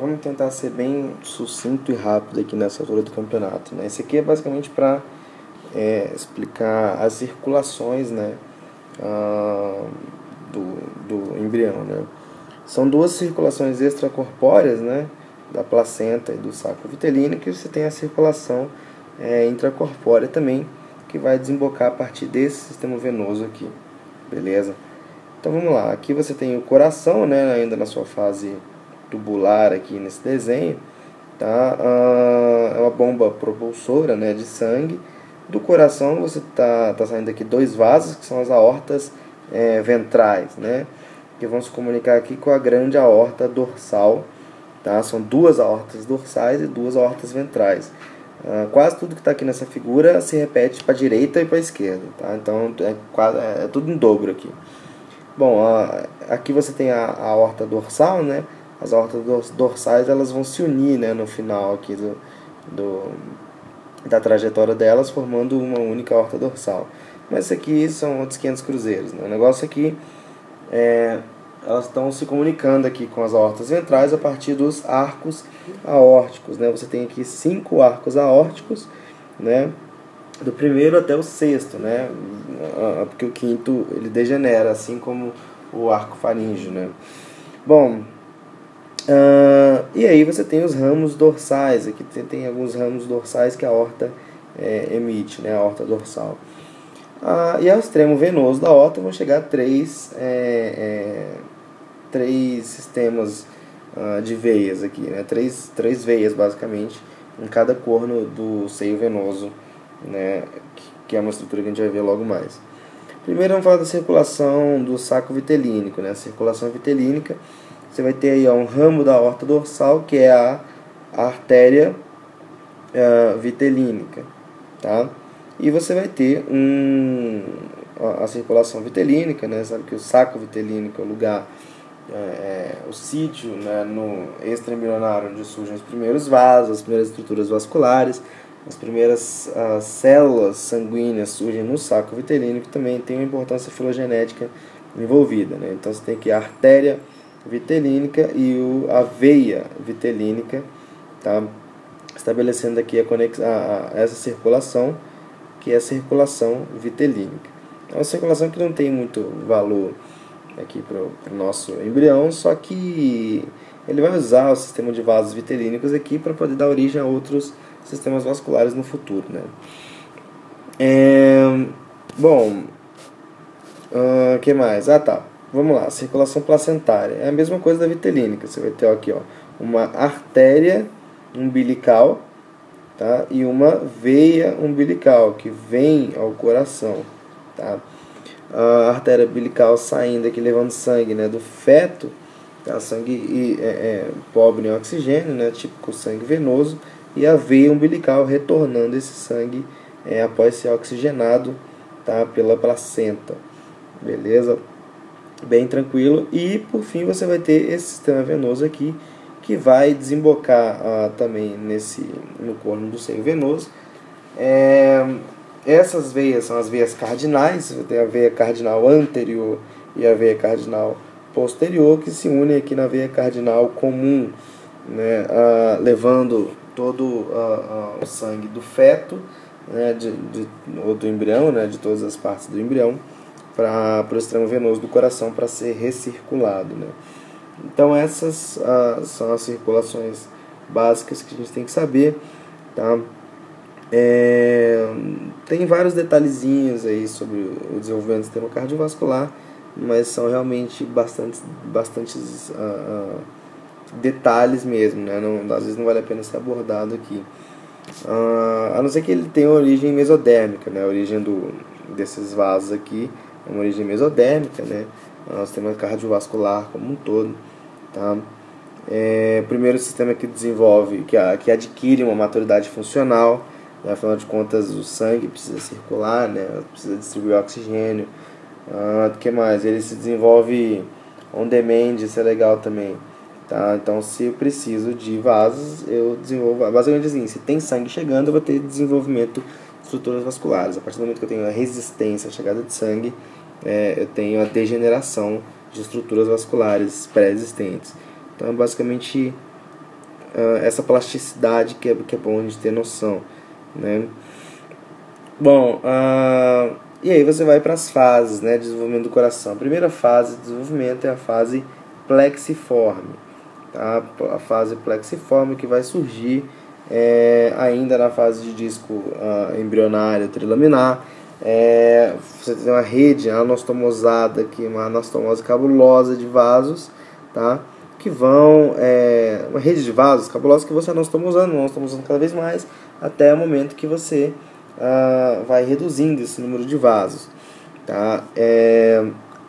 vamos tentar ser bem sucinto e rápido aqui nessa altura do campeonato, né? Esse aqui é basicamente para explicar as circulações, né, do embrião, né? São duas circulações extracorpóreas, né, da placenta e do saco vitelino, que você tem a circulação intracorpórea também, que vai desembocar a partir desse sistema venoso aqui, beleza? Então vamos lá, aqui você tem o coração, né, ainda na sua fase tubular aqui nesse desenho, tá? É uma bomba propulsora, né, de sangue. Do coração você tá saindo aqui dois vasos, que são as aortas ventrais, né, que vão se comunicar aqui com a grande aorta dorsal, tá? São duas aortas dorsais e duas aortas ventrais. Quase tudo que está aqui nessa figura se repete para a direita e para a esquerda, tá? Então é tudo em dobro aqui. Bom, aqui você tem a aorta dorsal, né? As aortas dorsais elas vão se unir, né, no final aqui da trajetória delas, formando uma única aorta dorsal. Mas isso aqui são outros 500 cruzeiros, né? O negócio aqui elas estão se comunicando aqui com as aortas ventrais a partir dos arcos aórticos, né? Você tem aqui 5 arcos aórticos, né, do primeiro até o sexto, né, porque o quinto ele degenera, assim como o arco faríngeo, né. Bom, e aí você tem os ramos dorsais. Aqui tem alguns ramos dorsais que a aorta emite, né, a aorta dorsal. E ao extremo venoso da aorta vão chegar três sistemas de veias aqui, né? Três veias basicamente em cada corno do seio venoso, né? Que é uma estrutura que a gente vai ver logo mais. Primeiro vamos falar da circulação do saco vitelínico, né? A circulação vitelínica, você vai ter aí um ramo da aorta dorsal, que é a artéria vitelínica, tá? E você vai ter a circulação vitelínica, né? Sabe que o saco vitelínico é o lugar, o sítio, né, no extraembrionário onde surgem os primeiros vasos, as primeiras estruturas vasculares, as primeiras células sanguíneas surgem no saco vitelínico, que também tem uma importância filogenética envolvida, né? Então você tem aqui a artéria vitelínica e a veia vitelínica, tá? Estabelecendo aqui essa circulação, que é a circulação vitelínica. É uma circulação que não tem muito valor aqui para o nosso embrião, só que ele vai usar o sistema de vasos vitelínicos aqui para poder dar origem a outros sistemas vasculares no futuro, né? Bom, o que mais? Tá, vamos lá, circulação placentária é a mesma coisa da vitelínica. Você vai ter aqui, uma artéria umbilical, tá? E uma veia umbilical que vem ao coração, tá? A artéria umbilical saindo aqui, levando sangue, né, do feto, tá? Sangue pobre em oxigênio, né, típico sangue venoso, e a veia umbilical retornando esse sangue após ser oxigenado, tá, pela placenta, beleza? Bem tranquilo. E por fim você vai ter esse sistema venoso aqui, que vai desembocar também no corno do seio venoso. Essas veias são as veias cardinais. Você tem a veia cardinal anterior e a veia cardinal posterior, que se unem aqui na veia cardinal comum, né, levando todo o sangue do feto, né, ou do embrião, né, de todas as partes do embrião, para o extremo venoso do coração para ser recirculado, né. Então essas são as circulações básicas que a gente tem que saber, tá? Tem vários detalhezinhos aí sobre o desenvolvimento do sistema cardiovascular, mas são realmente bastantes detalhes mesmo, né? Às vezes não vale a pena ser abordado aqui, a não ser que ele tenha origem mesodérmica, né? A origem desses vasos aqui é uma origem mesodérmica, né? O sistema cardiovascular como um todo, tá? O primeiro sistema que desenvolve, que adquire uma maturidade funcional, né? Afinal de contas o sangue precisa circular, né? Precisa distribuir oxigênio. O que mais? Ele se desenvolve on demand, isso é legal também, tá? Então se eu preciso de vasos, eu desenvolvo, basicamente assim, se tem sangue chegando, eu vou ter desenvolvimento de estruturas vasculares. A partir do momento que eu tenho a resistência à chegada de sangue, eu tenho a degeneração de estruturas vasculares pré-existentes. Então é basicamente essa plasticidade que é bom a gente ter noção, né? Bom, e aí você vai para as fases, né, de desenvolvimento do coração. A primeira fase de desenvolvimento é a fase plexiforme, tá? A fase plexiforme que vai surgir ainda na fase de disco embrionário trilaminar. Você tem uma rede anastomosada aqui, uma anastomose cabulosa de vasos, tá? Que vão, uma rede de vasos cabulosa que você anastomosando cada vez mais, até o momento que você vai reduzindo esse número de vasos, tá?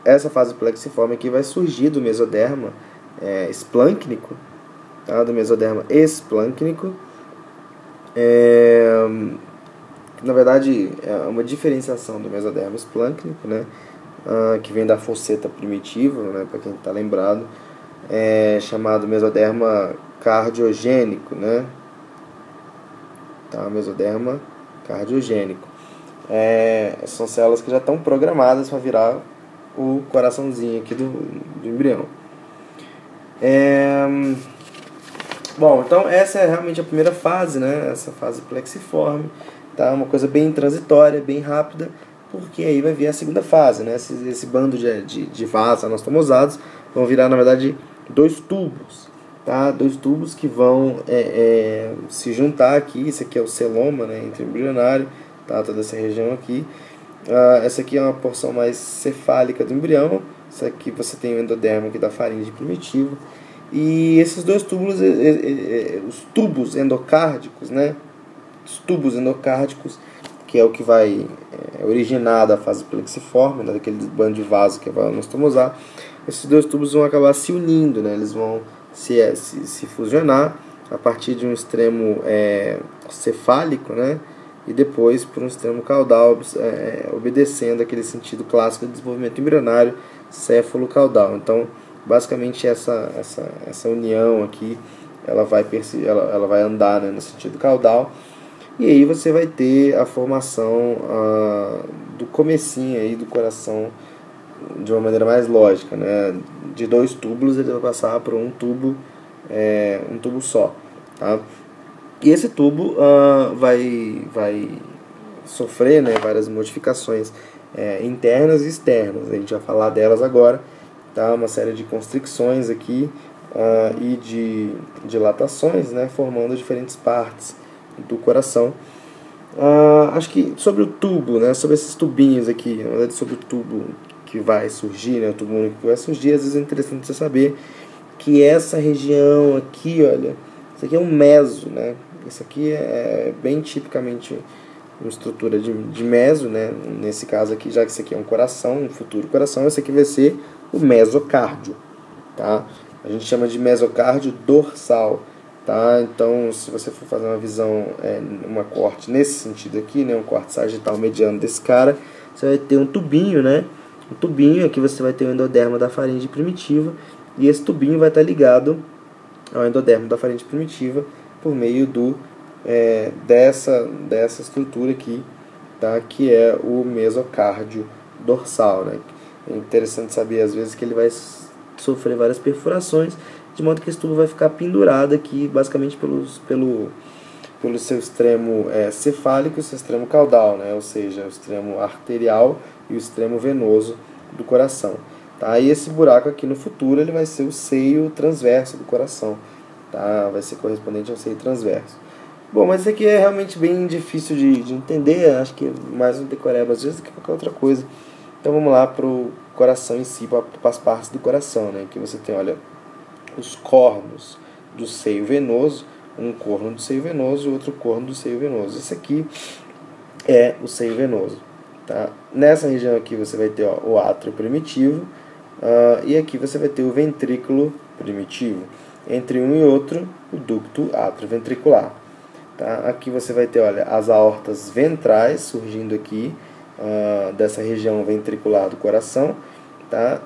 Essa fase plexiforme aqui vai surgir do mesoderma esplâncnico, tá? Do mesoderma esplâncnico. Na verdade, é uma diferenciação do mesoderma esplâncnico, né? Que vem da fosseta primitiva, né? Para quem está lembrado, chamado mesoderma cardiogênico, né? Tá? Mesoderma cardiogênico. São células que já estão programadas para virar o coraçãozinho aqui do embrião. Bom, então essa é realmente a primeira fase, né? Essa fase plexiforme, tá? Uma coisa bem transitória, bem rápida, porque aí vai vir a segunda fase, né? Esse bando de vasos anastomosados vão virar, na verdade, 2 tubos, tá? 2 tubos que vão se juntar aqui. Esse aqui é o celoma, né? Intraembrionário, tá? Toda essa região aqui. Essa aqui é uma porção mais cefálica do embrião. Essa aqui você tem o endodermo aqui da faringe primitivo. E esses 2 túbulos, os tubos endocárdicos, né? Os tubos endocárdicos, que é o que vai originar da fase plexiforme, né? Daquele bando de vaso que vai anastomosar. Esses 2 tubos vão acabar se unindo, né? Eles vão se fusionar a partir de um extremo cefálico, né? E depois por um extremo caudal, obedecendo aquele sentido clássico de desenvolvimento embrionário céfalo-caudal. Então, basicamente essa união aqui, ela vai andar, né, no sentido caudal, e aí você vai ter a formação do comecinho aí do coração de uma maneira mais lógica, né? De 2 túbulos ele vai passar para um tubo só, tá? E esse tubo vai sofrer, né, várias modificações internas e externas. A gente vai falar delas agora, tá? Uma série de constricções aqui e de dilatações, né, formando diferentes partes do coração. Acho que sobre o tubo, né, sobre esses tubinhos aqui, na verdade sobre o tubo que vai surgir, né, o tubo único que vai surgir, às vezes é interessante você saber que essa região aqui, olha, isso aqui é um meso, né? Isso aqui é bem tipicamente uma estrutura de meso, né? Nesse caso aqui, já que isso aqui é um coração, um futuro coração, esse aqui vai ser o mesocárdio, tá? A gente chama de mesocárdio dorsal, tá? Então, se você for fazer uma visão, uma corte nesse sentido aqui, né? Um corte sagital mediano desse cara, você vai ter um tubinho, né? Um tubinho, aqui você vai ter o endoderma da faringe primitiva, e esse tubinho vai estar ligado ao endodermo da faringe primitiva por meio dessa estrutura aqui, tá? Que é o mesocárdio dorsal, né? É interessante saber às vezes que ele vai sofrer várias perfurações, de modo que esse tubo vai ficar pendurado aqui basicamente pelo seu extremo cefálico e seu extremo caudal, né? Ou seja, o extremo arterial e o extremo venoso do coração, tá? E esse buraco aqui no futuro ele vai ser o seio transverso do coração, tá? Vai ser correspondente ao seio transverso. Bom, mas isso aqui é realmente bem difícil de entender, acho que mais um decoreba às vezes do que qualquer outra coisa. Então vamos lá para o coração em si, para as partes do coração, né? Aqui você tem, olha, os cornos do seio venoso, um corno do seio venoso e outro corno do seio venoso. Esse aqui é o seio venoso, tá? Nessa região aqui você vai ter, ó, o átrio primitivo, e aqui você vai ter o ventrículo primitivo. Entre um e outro, o ducto atrioventricular. Tá? Aqui você vai ter, olha, as aortas ventrais surgindo aqui, dessa região ventricular do coração, tá?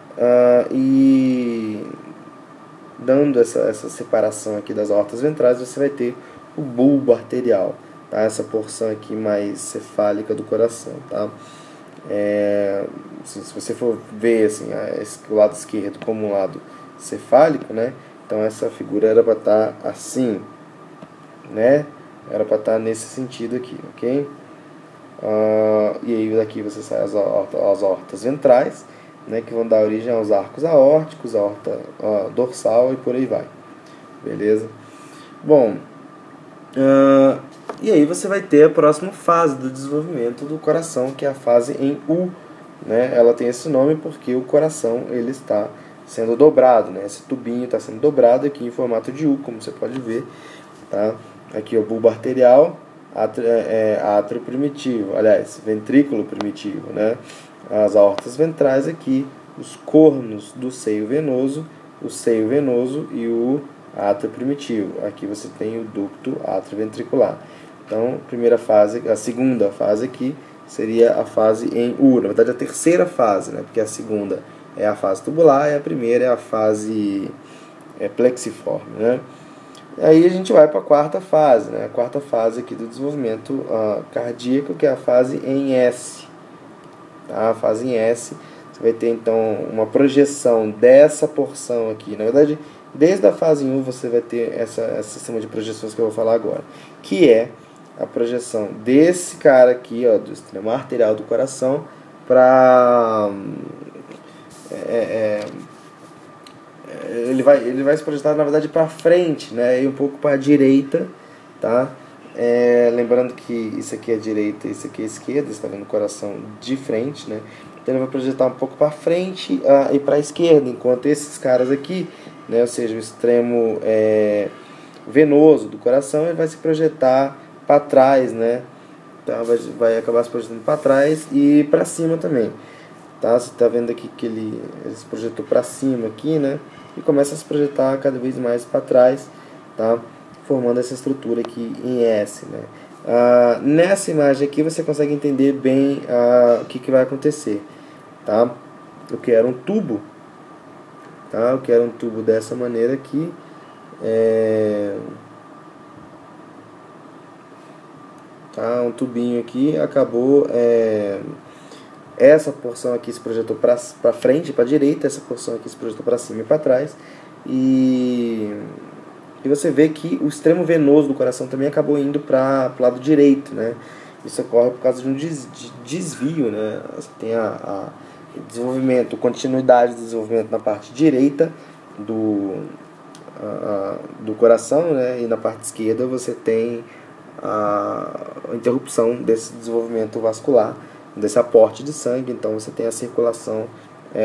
E dando essa separação aqui das aortas ventrais, você vai ter o bulbo arterial, tá? Essa porção aqui mais cefálica do coração, tá? Se você for ver assim, o lado esquerdo como um lado cefálico, né, Então essa figura era para estar assim, né? Era para estar nesse sentido aqui, ok? E aí daqui você sai as aortas ventrais, né, que vão dar origem aos arcos aórticos, aorta dorsal e por aí vai. Beleza? Bom, e aí você vai ter a próxima fase do desenvolvimento do coração, que é a fase em U, né? Ela tem esse nome porque o coração ele está sendo dobrado, né? Esse tubinho está sendo dobrado aqui em formato de U, como você pode ver, tá? Aqui é o bulbo arterial, átrio primitivo, aliás, ventrículo primitivo, né? As aortas ventrais aqui, os cornos do seio venoso, o seio venoso e o átrio primitivo. Aqui você tem o ducto atrioventricular. Então, primeira fase, a segunda fase aqui seria a fase em U, na verdade a terceira fase, né? Porque a segunda é a fase tubular e a primeira é a fase plexiforme, né? Aí a gente vai para a quarta fase, né? A quarta fase aqui do desenvolvimento cardíaco, que é a fase em S. Tá? A fase em S, você vai ter então uma projeção dessa porção aqui. Na verdade, desde a fase em U você vai ter esse sistema de projeções que eu vou falar agora, que é a projeção desse cara aqui, ó, do extremo arterial do coração, para ele vai se projetar na verdade para frente, né, e um pouco para a direita, tá? Lembrando que isso aqui é a direita e isso aqui é a esquerda, você está vendo o coração de frente, né? Então ele vai projetar um pouco para frente e para a esquerda, enquanto esses caras aqui, né, ou seja, o extremo venoso do coração, ele vai se projetar para trás, né? Então vai acabar se projetando para trás e para cima também. Tá? Você está vendo aqui que ele se projetou para cima aqui, né? E começa a se projetar cada vez mais para trás, tá? Formando essa estrutura aqui em S, né? Nessa imagem aqui você consegue entender bem o que vai acontecer, tá? Eu quero um tubo, tá? Eu quero um tubo dessa maneira aqui, tá? Um tubinho aqui, acabou. Essa porção aqui se projetou para frente e para a direita, essa porção aqui se projetou para cima e para trás. E você vê que o extremo venoso do coração também acabou indo para o lado direito, né? Isso ocorre por causa de um desvio, né? Você tem a desenvolvimento, continuidade do desenvolvimento na parte direita do coração, né? E na parte esquerda você tem a interrupção desse desenvolvimento vascular, desse aporte de sangue. Então você tem a circulação,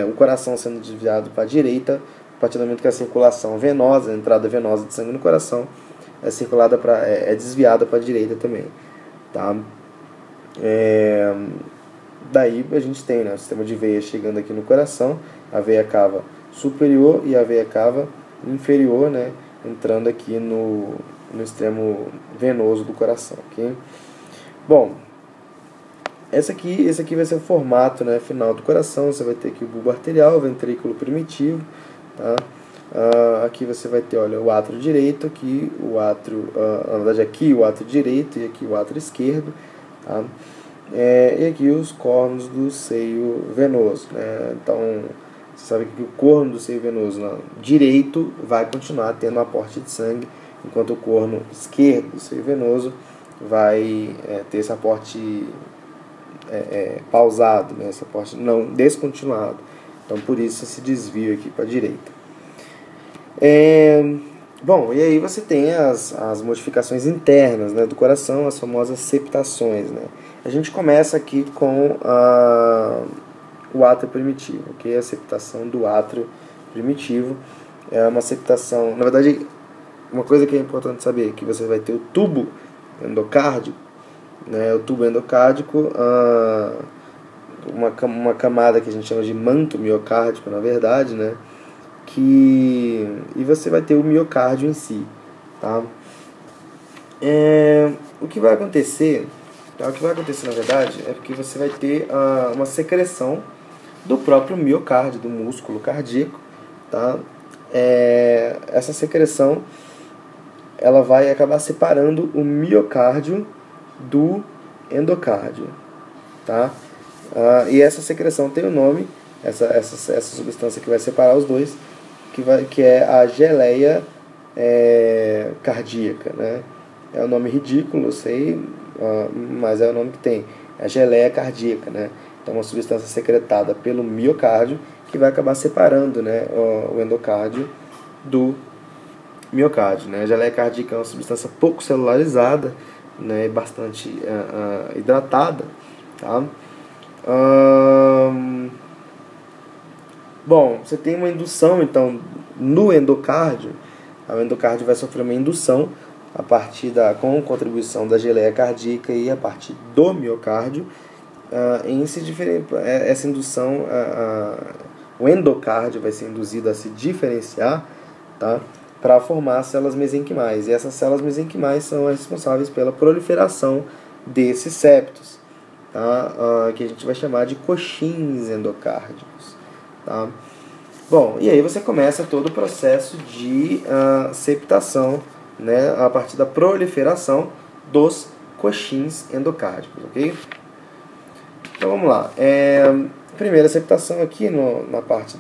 o coração sendo desviado para a direita, a partir do momento que a circulação venosa, a entrada venosa de sangue no coração é desviada para a direita também, tá? Daí a gente tem, né, o sistema de veia chegando aqui no coração, a veia cava superior e a veia cava inferior, né, entrando aqui no extremo venoso do coração, ok? Bom, esse aqui vai ser o formato, né, final do coração. Você vai ter aqui o bulbo arterial, o ventrículo primitivo, tá? Aqui você vai ter, olha, o átrio direito, aqui o átrio, na verdade aqui o átrio direito e aqui o átrio esquerdo, tá? E aqui os cornos do seio venoso, né? Então você sabe que o corno do seio venoso direito vai continuar tendo aporte de sangue, enquanto o corno esquerdo do seio venoso vai ter esse aporte pausado, né? Esse aporte não descontinuado. Então por isso esse desvio aqui para a direita. Bom, e aí você tem as modificações internas, né, do coração, as famosas septações, né? A gente começa aqui com o átrio primitivo, que é a septação do átrio primitivo. É uma septação, na verdade, uma coisa que é importante saber é que você vai ter o tubo endocárdico, né, o tubo endocárdico, uma camada que a gente chama de manto miocárdico, na verdade, né, e você vai ter o miocárdio em si, tá? O que vai acontecer, na verdade, é porque você vai ter uma secreção do próprio miocárdio, do músculo cardíaco, tá? Essa secreção ela vai acabar separando o miocárdio do endocárdio, tá? E essa secreção tem o nome, essa substância que vai separar os dois, que é a geleia cardíaca, né? É um nome ridículo, eu sei, mas é o nome que tem. É a geleia cardíaca, né? Então, uma substância secretada pelo miocárdio que vai acabar separando, né, o endocárdio do miocárdio, né? A geleia cardíaca é uma substância pouco celularizada, né, bastante hidratada, tá? Bom, você tem uma indução, então, no endocárdio. O endocárdio vai sofrer uma indução a partir com contribuição da geleia cardíaca e a partir do miocárdio. Essa indução, o endocárdio vai ser induzido a se diferenciar, tá, para formar células mesenquimais. E essas células mesenquimais são as responsáveis pela proliferação desses septos, tá, que a gente vai chamar de coxins endocárdicos. Tá? Bom, e aí você começa todo o processo de septação, né, a partir da proliferação dos coxins endocárdicos, ok? Então vamos lá. Primeira septação aqui na parte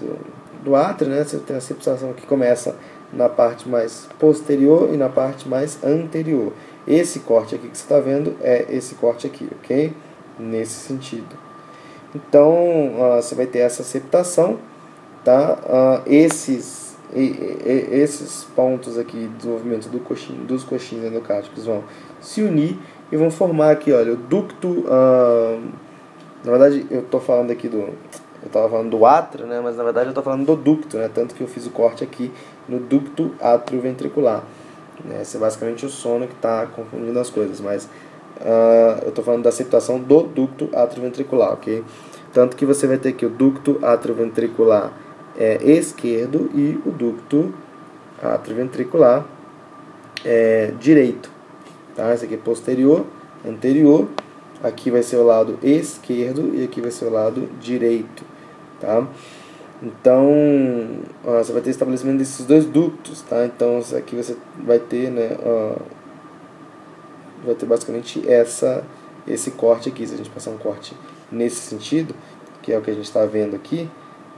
do átrio, né? Você tem a septação que começa na parte mais posterior e na parte mais anterior. Esse corte aqui que você está vendo é esse corte aqui, ok? Nesse sentido. Então você vai ter essa septação, tá? Esses pontos aqui de desenvolvimento dos coxins endocárdicos vão se unir e vão formar aqui, olha, o ducto. Na verdade, eu estava falando do átrio, né? Mas na verdade eu estou falando do ducto, né? Tanto que eu fiz o corte aqui no ducto atrioventricular. Esse é basicamente o sono que está confundindo as coisas, mas eu estou falando da septação do ducto atrioventricular, ok? Tanto que você vai ter aqui o ducto atrioventricular esquerdo e o ducto atrioventricular direito. Tá? Esse aqui é posterior, anterior. Aqui vai ser o lado esquerdo e aqui vai ser o lado direito. Tá? Então, você vai ter estabelecimento desses dois ductos. Tá? Então, aqui você vai ter, né, vai ter basicamente esse corte aqui. Se a gente passar um corte nesse sentido, que é o que a gente está vendo aqui,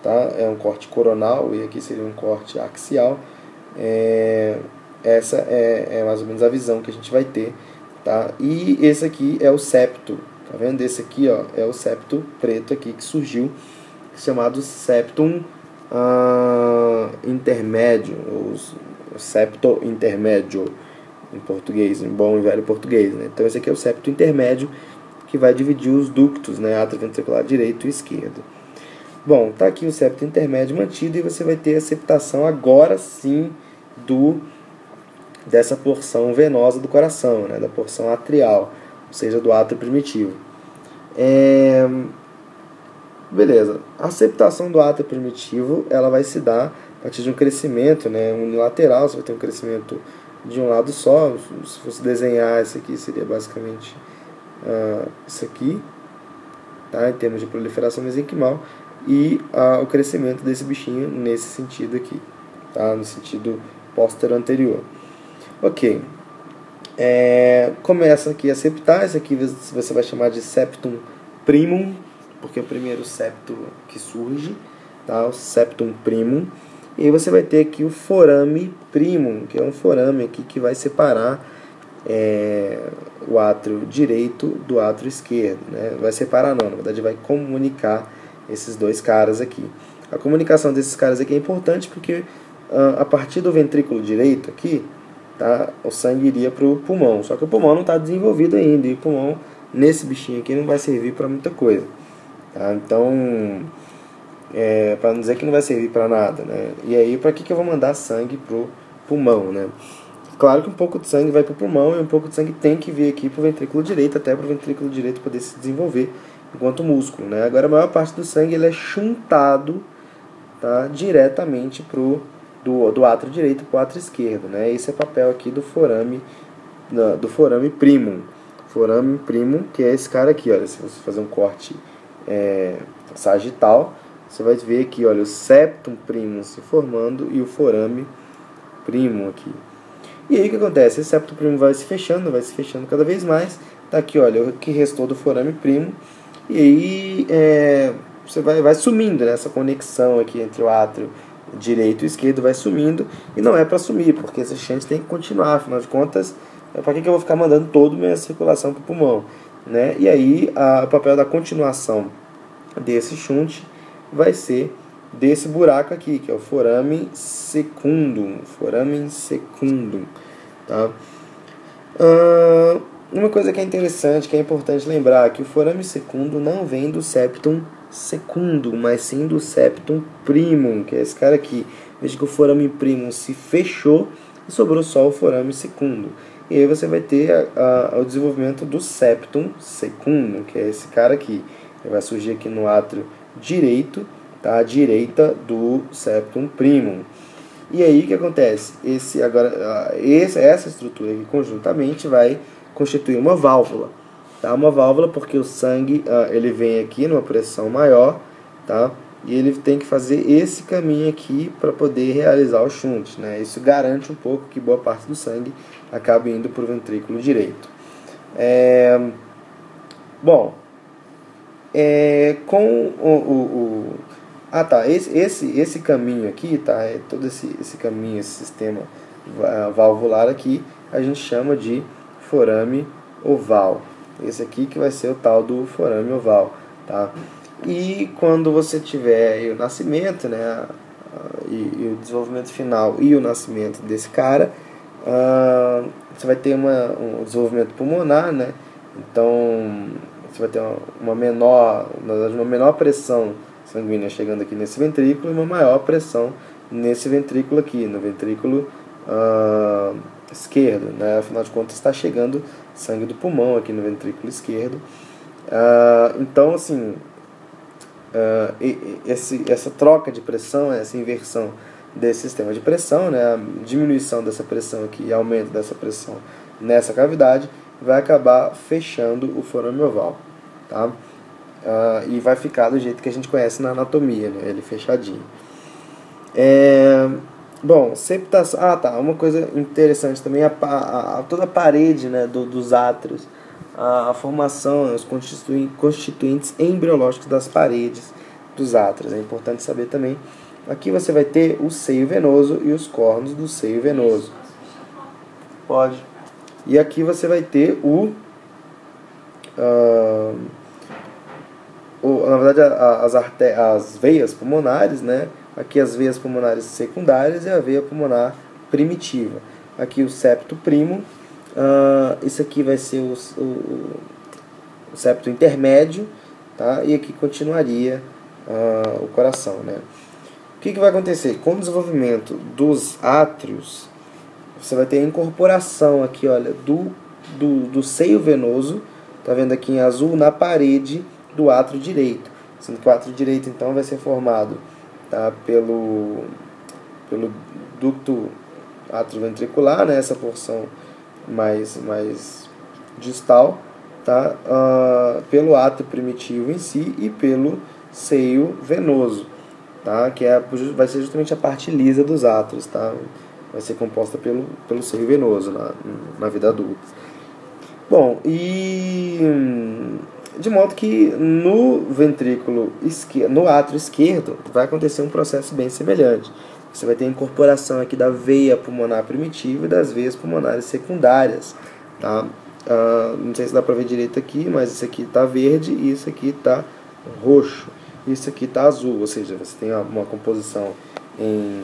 tá? É um corte coronal e aqui seria um corte axial. Essa é mais ou menos a visão que a gente vai ter. Tá? E esse aqui é o septo, tá vendo? Esse aqui, ó, é o septo preto aqui que surgiu, chamado septum intermédio, ou septo intermédio em português, em bom e velho português, né? Então esse aqui é o septo intermédio que vai dividir os ductos, né, atrioventricular direito e esquerdo. Bom, tá aqui o septo intermédio mantido e você vai ter a septação agora sim dessa porção venosa do coração, né, da porção atrial, ou seja, do átrio primitivo. Beleza. A septação do átrio primitivo, ela vai se dar a partir de um crescimento, né, unilateral. Você vai ter um crescimento de um lado só. Se fosse desenhar, isso aqui seria basicamente isso aqui, tá, em termos de proliferação mesenquimal, e o crescimento desse bichinho nesse sentido aqui, tá, no sentido póstero anterior. Ok, começa aqui a septar. Esse aqui você vai chamar de septum primum, porque é o primeiro septo que surge, tá? O septum primum. E aí você vai ter aqui o forame primum, que é um forame aqui que vai separar o átrio direito do átrio esquerdo, né? Vai separar não, na verdade vai comunicar esses dois caras aqui. A comunicação desses caras aqui é importante porque a partir do ventrículo direito aqui, tá, o sangue iria para o pulmão, só que o pulmão não está desenvolvido ainda, e o pulmão nesse bichinho aqui não vai servir para muita coisa, tá? Então, para não dizer que não vai servir para nada, né? E aí, para que eu vou mandar sangue pro pulmão, né? Claro que um pouco de sangue vai para o pulmão e um pouco de sangue tem que vir aqui para o ventrículo direito, até para o ventrículo direito poder se desenvolver enquanto músculo, né? Agora a maior parte do sangue ele é chuntado, tá, diretamente do átrio direito para o átrio esquerdo, né? Esse é o papel aqui do forame primum. Forame primum, que é esse cara aqui, olha, se você fazer um corte sagital, você vai ver aqui, olha, o septum primum se formando e o forame primum aqui. E aí o que acontece? Esse septum primum vai se fechando cada vez mais. Tá aqui, olha, o que restou do forame primum. E aí você vai sumindo nessa conexão aqui entre o átrio direito e esquerdo vai sumindo, e não é para sumir, porque esse shunt tem que continuar, afinal de contas, para que eu vou ficar mandando toda a minha circulação para o pulmão, né? E aí o papel da continuação desse shunt vai ser desse buraco aqui, que é o foramen secundum, tá? Uma coisa que é interessante, que é importante lembrar, que o foramen secundum não vem do septum secundum, mas sim do septum primum, que é esse cara aqui. Veja que o foramen primum se fechou e sobrou só o foramen secundum. E aí você vai ter o desenvolvimento do septum secundum, que é esse cara aqui. Ele vai surgir aqui no átrio direito, tá? À direita do septum primum. E aí o que acontece? Essa estrutura aqui conjuntamente vai constituir uma válvula, tá? Uma válvula porque o sangue ele vem aqui numa pressão maior, tá? E ele tem que fazer esse caminho aqui para poder realizar o shunt, né? Isso garante um pouco que boa parte do sangue acabe indo para o ventrículo direito. Esse caminho aqui, tá? Todo esse caminho, esse sistema valvular aqui, a gente chama de forame oval. Esse aqui que vai ser o tal do forame oval, tá? E quando você tiver o nascimento, né, e o desenvolvimento final e o nascimento desse cara, você vai ter um desenvolvimento pulmonar, né? Então você vai ter uma menor pressão sanguínea chegando aqui nesse ventrículo e uma maior pressão nesse ventrículo aqui, no ventrículo esquerdo, né? Afinal de contas está chegando sangue do pulmão aqui no ventrículo esquerdo. Então assim, essa troca de pressão, essa inversão desse sistema de pressão, né, a diminuição dessa pressão aqui e aumento dessa pressão nessa cavidade vai acabar fechando o forame oval, tá? E vai ficar do jeito que a gente conhece na anatomia, né, ele fechadinho. Septação. Uma coisa interessante também, toda a parede, né, dos átrios, a formação, os constituintes embriológicos das paredes dos átrios. É importante saber também. Aqui você vai ter o seio venoso e os cornos do seio venoso. Pode. E aqui você vai ter na verdade, as veias pulmonares, né? Aqui as veias pulmonares secundárias e a veia pulmonar primitiva. Aqui o septo primo. Isso aqui vai ser o septo intermédio, tá? E aqui continuaria o coração, né? O que vai acontecer? Com o desenvolvimento dos átrios, você vai ter a incorporação aqui, olha, do seio venoso, tá vendo aqui em azul, na parede do átrio direito. Sendo que o átrio direito, então, vai ser formado, tá, pelo ducto atrioventricular, né, essa porção mais distal, tá, pelo átrio primitivo em si e pelo seio venoso, tá, que vai ser justamente a parte lisa dos átrios, tá, vai ser composta pelo seio venoso na vida adulta. Bom, e de modo que no ventrículo esquerdo, no átrio esquerdo, vai acontecer um processo bem semelhante. Você vai ter a incorporação aqui da veia pulmonar primitiva e das veias pulmonares secundárias, tá? Não sei se dá para ver direito aqui, mas isso aqui está verde e isso aqui está roxo. Isso aqui está azul, ou seja, você tem uma composição em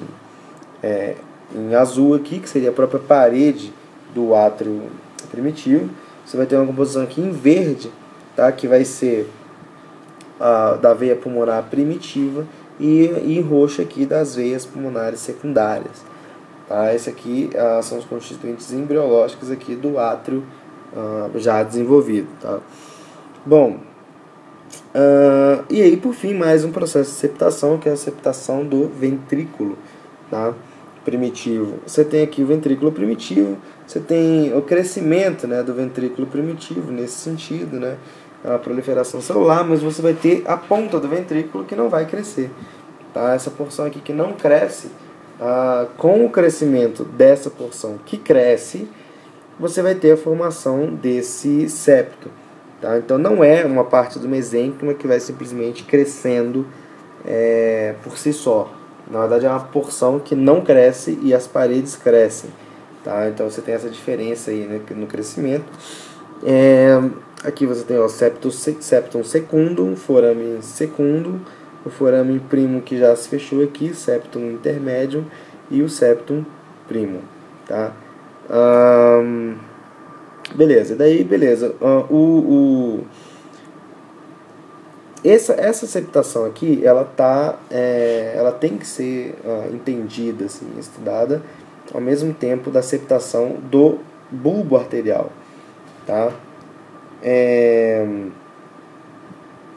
azul aqui, que seria a própria parede do átrio primitivo. Você vai ter uma composição aqui em verde, tá? Que vai ser da veia pulmonar primitiva e em roxo aqui das veias pulmonares secundárias. Tá? Esse aqui são os constituintes embriológicos aqui do átrio já desenvolvido. Tá? Bom, e aí por fim mais um processo de septação, que é a septação do ventrículo, tá? Primitivo. Você tem aqui o ventrículo primitivo, você tem o crescimento, né, do ventrículo primitivo nesse sentido, né, a proliferação celular, mas você vai ter a ponta do ventrículo que não vai crescer, tá? Essa porção aqui que não cresce, com o crescimento dessa porção que cresce, você vai ter a formação desse septo, tá? Então não é uma parte do mesênquima que vai simplesmente crescendo por si só, Na verdade é uma porção que não cresce e as paredes crescem, tá? Então você tem essa diferença aí, né, no crescimento. Aqui você tem o septum secundum, foramen secundum, o foramen primo que já se fechou aqui, septum intermédio e o septum primo, tá? Beleza, daí beleza. Essa septação aqui, ela tem que ser entendida, assim, estudada ao mesmo tempo da septação do bulbo arterial, tá?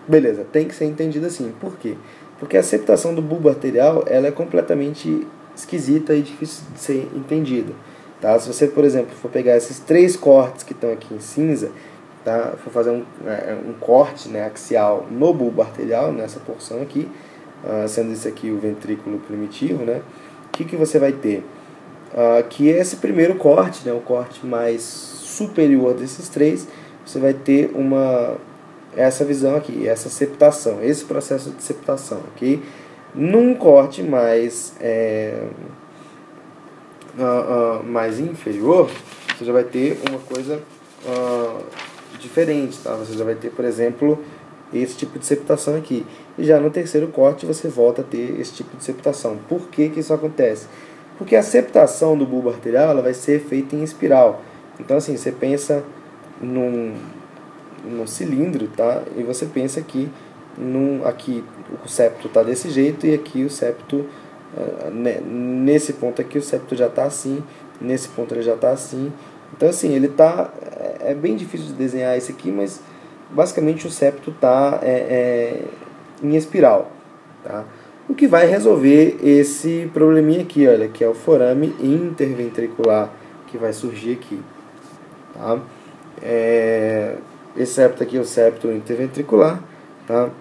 Beleza, tem que ser entendida assim. Por quê? Porque a septação do bulbo arterial, ela é completamente esquisita e difícil de ser entendida, tá? Se você, por exemplo, for pegar esses 3 cortes que estão aqui em cinza, tá? For fazer um corte, né, axial no bulbo arterial, nessa porção aqui, sendo isso aqui o ventrículo primitivo, né? O que você vai ter? Que esse primeiro corte, né, o corte mais superior desses 3, você vai ter essa visão aqui, essa septação, esse processo de septação, ok? Num corte mais inferior, você já vai ter uma coisa diferente, tá? Você já vai ter, por exemplo, esse tipo de septação aqui. E já no terceiro corte você volta a ter esse tipo de septação. Por que isso acontece? Porque a septação do bulbo arterial ela vai ser feita em espiral. Então assim, você pensa num cilindro, tá? E você pensa que aqui o septo está desse jeito e aqui o septo, nesse ponto aqui o septo já está assim, nesse ponto ele já está assim. Então assim, ele tá, é bem difícil de desenhar esse aqui, mas basicamente o septo está em espiral, tá? O que vai resolver esse probleminha aqui, olha, que é o forame interventricular que vai surgir aqui, tá? Esse septo aqui é o septo interventricular, tá?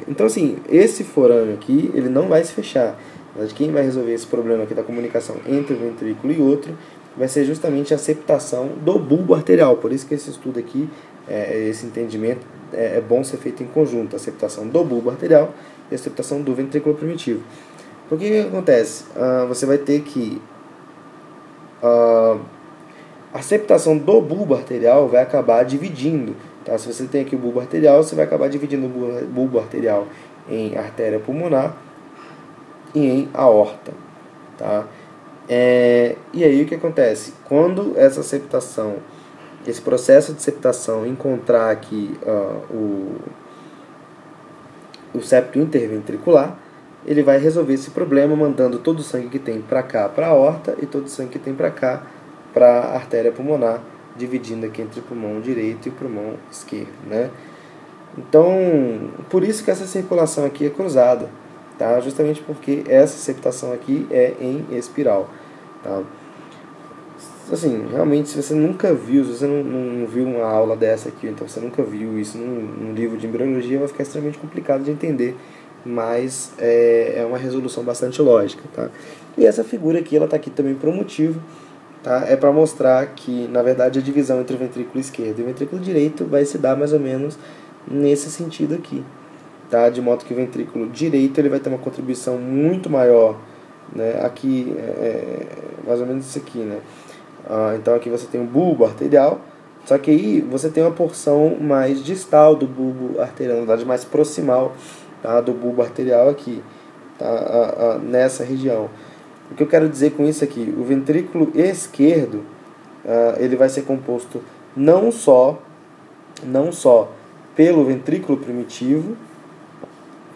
Então assim, esse forame aqui, ele não vai se fechar. Mas quem vai resolver esse problema aqui da comunicação entre um ventrículo e outro vai ser justamente a septação do bulbo arterial. Por isso que esse estudo aqui, esse entendimento, é bom ser feito em conjunto, a septação do bulbo arterial e a septação do ventrículo primitivo. Porque o que acontece? Você vai ter que a septação do bulbo arterial vai acabar dividindo, tá? Se você tem aqui o bulbo arterial, você vai acabar dividindo o bulbo arterial em artéria pulmonar e em aorta, tá? E aí o que acontece? Quando essa septação, esse processo de septação encontrar aqui o septo interventricular, ele vai resolver esse problema mandando todo o sangue que tem para cá para a aorta e todo o sangue que tem para cá para a artéria pulmonar, dividindo aqui entre o pulmão direito e o pulmão esquerdo, né? Então, por isso que essa circulação aqui é cruzada, tá? Justamente porque essa septação aqui é em espiral, tá? Assim, realmente, se você nunca viu, se você não viu uma aula dessa aqui, então você nunca viu isso num livro de embriologia, vai ficar extremamente complicado de entender, mas é uma resolução bastante lógica, tá? E essa figura aqui, ela está aqui também por um motivo, tá? É para mostrar que, na verdade, a divisão entre o ventrículo esquerdo e o ventrículo direito vai se dar mais ou menos nesse sentido aqui, tá? De modo que o ventrículo direito ele vai ter uma contribuição muito maior, né? Aqui mais ou menos isso aqui, né? Então aqui você tem o bulbo arterial, só que aí você tem uma porção mais distal do bulbo arterial, na verdade mais proximal, tá? Do bulbo arterial aqui, tá? Nessa região. O que eu quero dizer com isso aqui? O ventrículo esquerdo ele vai ser composto não só pelo ventrículo primitivo,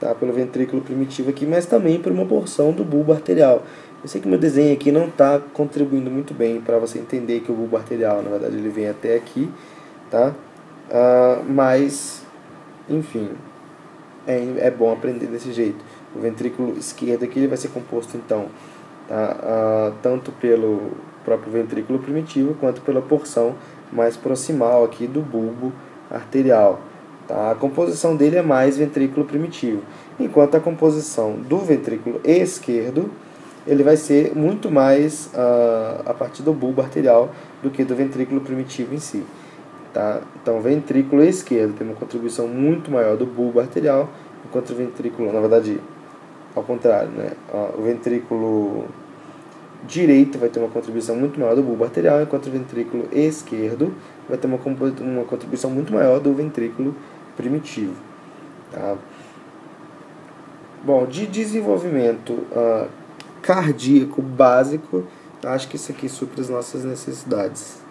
tá? Pelo ventrículo primitivo aqui, mas também por uma porção do bulbo arterial. Eu sei que meu desenho aqui não está contribuindo muito bem para você entender que o bulbo arterial, na verdade, ele vem até aqui, tá? Mas, enfim, é bom aprender desse jeito. O ventrículo esquerdo aqui ele vai ser composto, então, tá? Tanto pelo próprio ventrículo primitivo, quanto pela porção mais proximal aqui do bulbo arterial. Tá? A composição dele é mais ventrículo primitivo, enquanto a composição do ventrículo esquerdo ele vai ser muito mais a partir do bulbo arterial do que do ventrículo primitivo em si. Tá? Então, o ventrículo esquerdo tem uma contribuição muito maior do bulbo arterial, enquanto o ventrículo, na verdade, ao contrário, né? O ventrículo direito vai ter uma contribuição muito maior do bulbo arterial, enquanto o ventrículo esquerdo vai ter uma contribuição muito maior do ventrículo primitivo. Tá? Bom, de desenvolvimento cardíaco básico, acho que isso aqui supre as nossas necessidades.